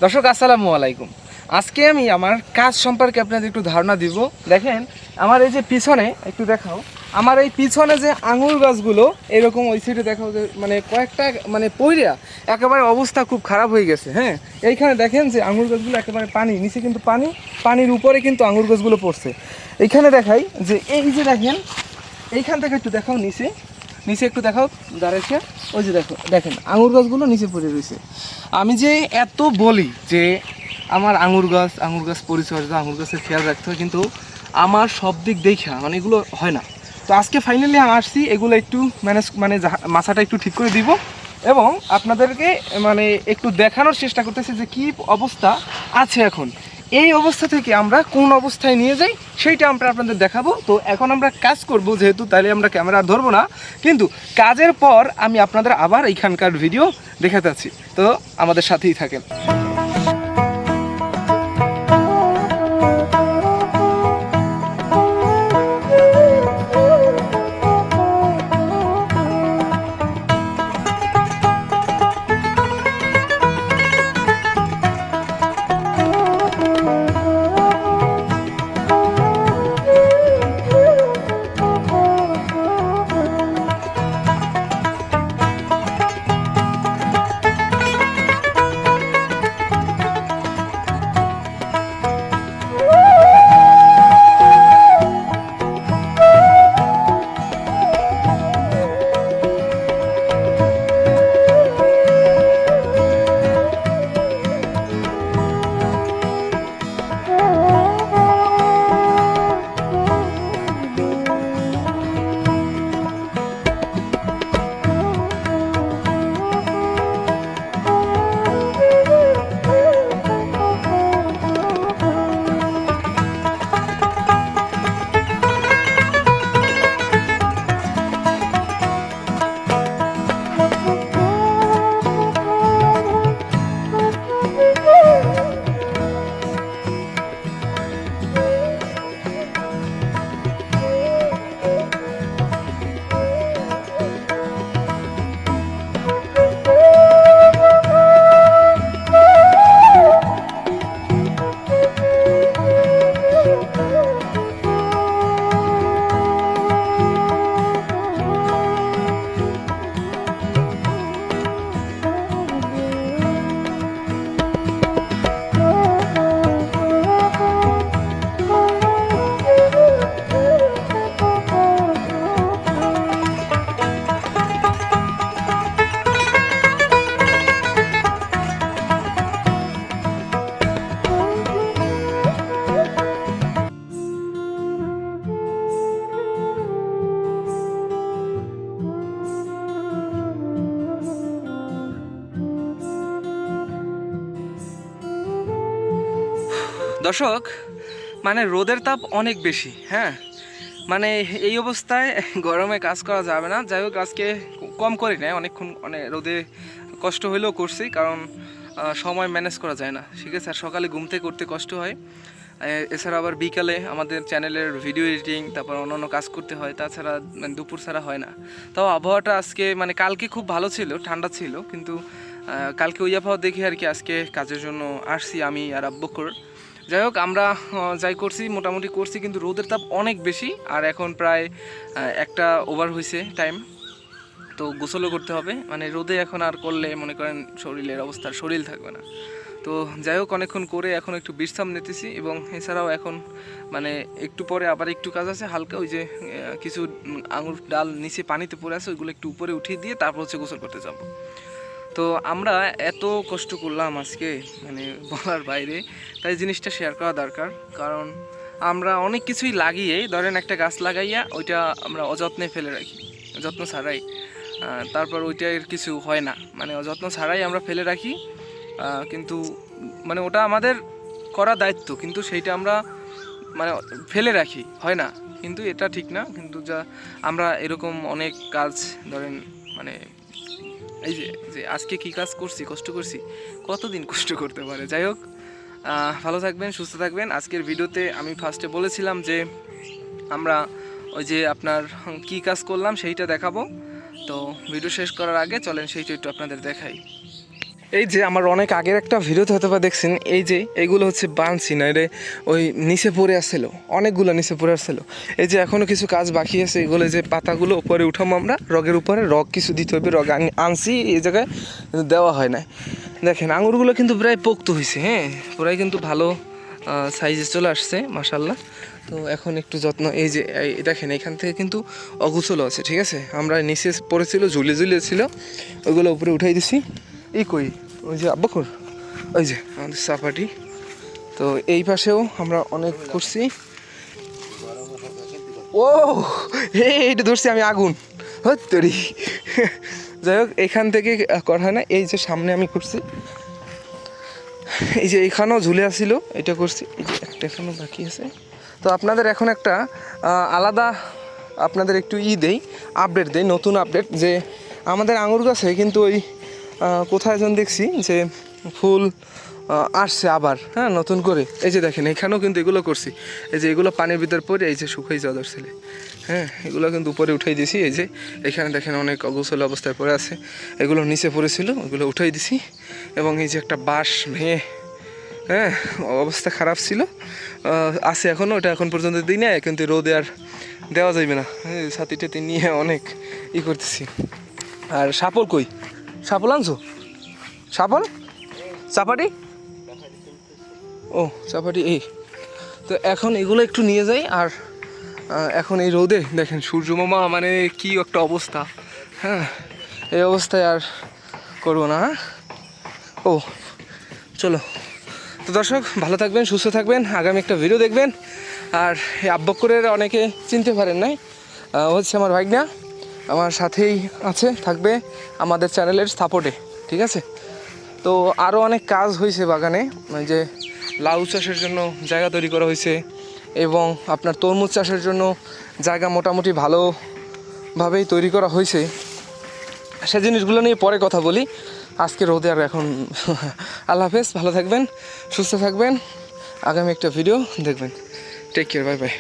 দর্শক আসসালামু আলাইকুম। আজকে আমি আমার কাজ সম্পর্কে আপনাদের একটু ধারণা দিব। দেখেন আমার এই যে পিছনে একটু দেখাও, আমার এই পিছনে যে আঙুর গাছগুলো এরকম ওই সাইডে দেখাও যে মানে কয়েকটা মানে পইরা একেবারে অবস্থা খুব খারাপ হয়ে গেছে। হ্যাঁ, এইখানে দেখেন যে আঙুর গাছগুলো একেবারে পানি নিচে, কিন্তু পানির উপরে কিন্তু আঙুর গাছগুলো পড়ছে। এইখানে দেখাই যে এই যে দেখেন এইখান থেকে একটু দেখাও নিচে নিচে একটু দেখাও দাঁড়াইছে, ওই যে দেখেন আঙুর গাছগুলো নিচে পড়ে রয়েছে। আমি যে এত বলি যে আমার আঙুর গাছ পরিচর্যা, আঙুর গাছের খেয়াল রাখতে হয়, কিন্তু আমার সব দিক দেখা মানে এগুলো হয় না। তো আজকে ফাইনালি আমি আসছি এগুলো একটু ম্যানেজ মানে মাথাটা একটু ঠিক করে দিব এবং আপনাদেরকে মানে একটু দেখানোর চেষ্টা করতেছি যে কী অবস্থা আছে এখন। এই অবস্থা থেকে আমরা কোন অবস্থায় নিয়ে যাই সেইটা আমরা আপনাদের দেখাবো। তো এখন আমরা কাজ করব, যেহেতু তাইলে আমরা ক্যামেরা ধরবো না, কিন্তু কাজের পর আমি আপনাদের আবার এইখানকার ভিডিও দেখাতে আছি। তো আমাদের সাথেই থাকেন। দর্শক মানে রোদের তাপ অনেক বেশি। হ্যাঁ, মানে এই অবস্থায় গরমে কাজ করা যাবে না। যাই হোক আজকে কম করি না, অনেকক্ষণ অনেক রোদে কষ্ট হলেও করছি, কারণ সময় ম্যানেজ করা যায় না। ঠিক আছে, আর সকালে ঘুম থেকে করতে কষ্ট হয়, এছাড়া আবার বিকালে আমাদের চ্যানেলের ভিডিও এডিটিং তারপর অন্যান্য কাজ করতে হয়, তাছাড়া মানে দুপুর ছাড়া হয় না। তাও আবহাওয়াটা আজকে মানে কালকে খুব ভালো ছিল, ঠান্ডা ছিল, কিন্তু কালকে ওই আবহাওয়া দেখে আর কি আজকে কাজের জন্য আসছি আমি আর আব্বুকর। যাই হোক আমরা যাই করছি মোটামুটি করছি, কিন্তু রোদের তাপ অনেক বেশি। আর এখন প্রায় একটা ওভার হয়েছে টাইম, তো গোসলও করতে হবে। মানে রোদে এখন আর করলে মনে করেন শরীরের অবস্থা শরীর থাকবে না। তো যাই হোক অনেকক্ষণ করে এখন একটু বিশ্রাম নিতেছি, এবং এছাড়াও এখন মানে একটু পরে আবার একটু কাজ আছে হালকা, ওই যে কিছু আঙুর ডাল নিচে পানিতে পড়ে আছে, ওইগুলো একটু উপরে উঠিয়ে দিয়ে তারপর হচ্ছে গোসল করতে যাব। তো আমরা এত কষ্ট করলাম আজকে মানে বলার বাইরে, তাই জিনিসটা শেয়ার করা দরকার। কারণ আমরা অনেক কিছুই লাগিয়ে ধরেন একটা গাছ লাগাইয়া ওইটা আমরা অযত্নে ফেলে রাখি, যত্ন ছাড়াই, তারপর ওইটার কিছু হয় না, মানে অযত্ন ছাড়াই আমরা ফেলে রাখি। কিন্তু মানে ওটা আমাদের করা দায়িত্ব, কিন্তু সেইটা আমরা মানে ফেলে রাখি, হয় না, কিন্তু এটা ঠিক না। কিন্তু যা আমরা এরকম অনেক কাজ ধরেন মানে এই যে যে আজকে কী কাজ করছি, কষ্ট করছি, কতদিন কষ্ট করতে পারে। যাই হোক ভালো থাকবেন, সুস্থ থাকবেন। আজকের ভিডিওতে আমি ফার্স্টে বলেছিলাম যে আমরা ওই যে আপনার কি কাজ করলাম সেইটা দেখাবো। তো ভিডিও শেষ করার আগে চলেন সেইটা একটু আপনাদের দেখাই। এই যে আমার অনেক আগের একটা ভিডিওতে হয়তো বা দেখছেন, এই যে এইগুলো হচ্ছে বানছি না রে, ওই নিচে পড়ে আসছিল, অনেকগুলো নিচে পড়ে আসছিল। এই যে এখনও কিছু কাজ বাকি আছে, এগুলো যে পাতাগুলো উপরে উঠাম আমরা, রগের উপরে রগ কিছু দিতে হবে, রগ আনছি এই জায়গায়, কিন্তু দেওয়া হয় না। দেখেন আঙুরগুলো কিন্তু প্রায় পোক্ত হয়েছে, হ্যাঁ পুরাই কিন্তু ভালো সাইজে চলে আসছে মাশাল্লাহ। তো এখন একটু যত্ন, এই যে দেখেন এখান থেকে কিন্তু অগুছলও আছে, ঠিক আছে। আমরা নিচে পড়েছিল, ঝুলিয়ে ছিল, ওইগুলো উপরে উঠাই দিছি। কই ওই যে আব্বাকুর, ওই যে আমাদের সাপাটি। তো এই পাশেও আমরা অনেক করছি। ও এইটা ধরছি আমি, আগুন হরি। যাই হোক এখান থেকে করা হয় না, এই যে সামনে আমি করছি, এই যে এখানেও ঝুলে আসছিল, এটা করছি, এই যে একটা এখানেও বাকি আছে। তো আপনাদের এখন একটা আলাদা আপনাদের একটু দেই, আপডেট দেই, নতুন আপডেট, যে আমাদের আঙুর গাছে কিন্তু ওই কোথায় যেন দেখছি যে ফুল আসছে আবার, হ্যাঁ নতুন করে। এই যে দেখেন এখানেও কিন্তু এগুলো করছি, এই যে এগুলো পানির ভিতর পরে এই যে শুকাই যাওয়া ধরছিলে, হ্যাঁ এগুলো কিন্তু উপরে উঠাই দিছি। এই যে এখানে দেখেন অনেক অগোছল অবস্থায় পড়ে আছে, এগুলো নিচে পড়েছিল, ওগুলো উঠাই দিছি। এবং এই যে একটা বাঁশ ভেঙে, হ্যাঁ অবস্থা খারাপ ছিল, আছে এখনও, ওটা এখন পর্যন্ত দিই না, কিন্তু রোদে আর দেওয়া যাবে না, ছাতি টাতি নিয়ে অনেক করতেছি। আর সাপল কই, সাপল আনছো, সাপল চাপাটি, ও চাপাটি এই। তো এখন এগুলো একটু নিয়ে যাই। আর এখন এই রোদে দেখেন সূর্য মামা মানে কি একটা অবস্থা, হ্যাঁ এই অবস্থায় আর করবো না। ও চলো, তো দর্শক ভালো থাকবেন, সুস্থ থাকবেন, আগামী একটা ভিডিও দেখবেন। আর এই আব্বকরের অনেকে চিনতে পারেন নাই, হচ্ছে আমার ভাইগনা, আমার সাথেই আছে, থাকবে আমাদের চ্যানেলের সাপোর্টে, ঠিক আছে। তো আরও অনেক কাজ হয়েছে বাগানে, যে লাউ চাষের জন্য জায়গা তৈরি করা হয়েছে, এবং আপনার তরমুজ চাষের জন্য জায়গা মোটামুটি ভালোভাবেই তৈরি করা হয়েছে। সে জিনিসগুলো নিয়ে পরে কথা বলি, আজকে রোদে আর এখন। আল্লাহ হাফেজ, ভালো থাকবেন, সুস্থ থাকবেন, আগামী একটা ভিডিও দেখবেন। Take care, bye by.